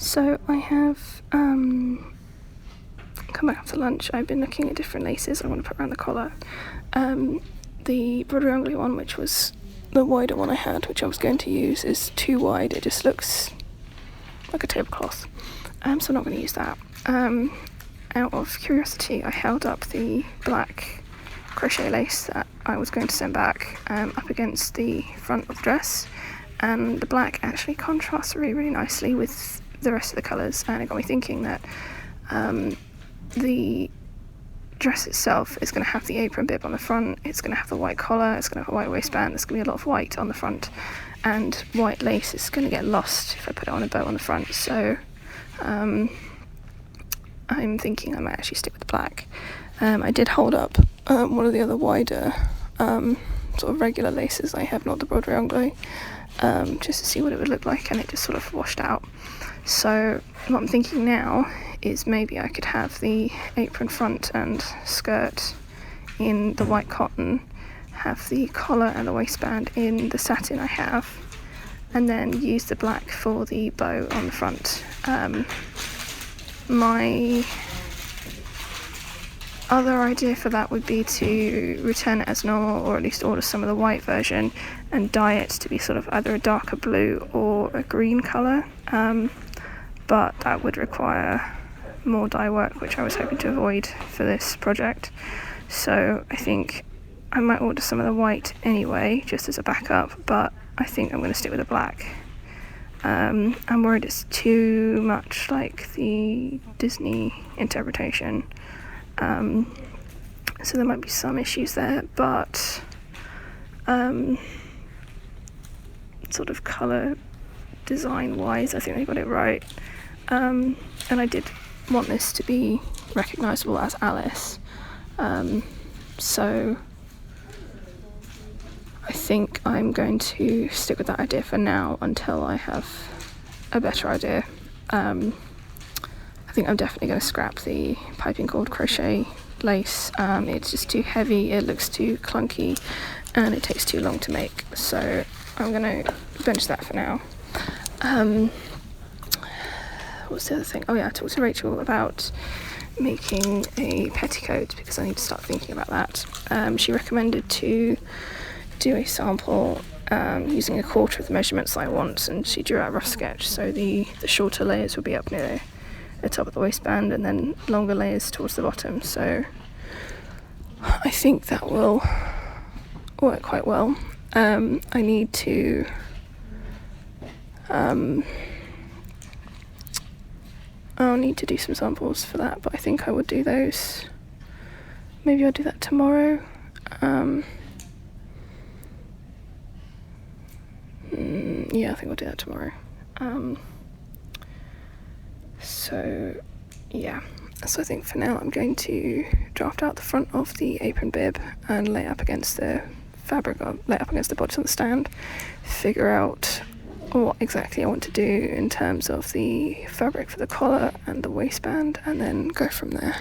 So I have come back after lunch. I've been looking at different laces I want to put around the collar. The broderie anglais one, which was the wider one I had, which I was going to use, is too wide. It just looks like a tablecloth, so I'm not going to use that. Out of curiosity, I held up the black crochet lace that I was going to send back up against the front of the dress, and the black actually contrasts really, really nicely with the rest of the colours, and it got me thinking that the dress itself is going to have the apron bib on the front, it's going to have the white collar, it's going to have a white waistband, there's going to be a lot of white on the front, and white lace is going to get lost if I put it on a bow on the front, so I'm thinking I might actually stick with the black. I did hold up one of the other wider sort of regular laces I have, not the broderie anglais, just to see what it would look like, and it just sort of washed out. So what I'm thinking now is maybe I could have the apron front and skirt in the white cotton, have the collar and the waistband in the satin I have, and then use the black for the bow on the front. My other idea for that would be to return it as normal, or at least order some of the white version and dye it to be sort of either a darker blue or a green colour, but that would require more dye work, which I was hoping to avoid for this project. So I think I might order some of the white anyway, just as a backup, but I think I'm going to stick with the black. I'm worried it's too much like the Disney interpretation, so there might be some issues there, but sort of colour design wise I think they got it right, and I did want this to be recognisable as Alice, so I think I'm going to stick with that idea for now until I have a better idea. I think I'm definitely going to scrap the piping cord crochet lace. It's just too heavy, it looks too clunky, and it takes too long to make, so I'm going to bench that for now. What's the other thing? Oh yeah, I talked to Rachel about making a petticoat because I need to start thinking about that. She recommended to do a sample using a quarter of the measurements that I want, and she drew out a rough sketch, so the shorter layers will be up near the top of the waistband and then longer layers towards the bottom, so I think that will work quite well. I need to I'll need to do some samples for that, but I think I would do those. Maybe I'll do that tomorrow. Yeah, I think I'll do that tomorrow. So yeah, so I think for now I'm going to draft out the front of the apron bib and lay it up against the fabric, or lay it up against the bodice on the stand, figure out what exactly I want to do in terms of the fabric for the collar and the waistband, and then go from there.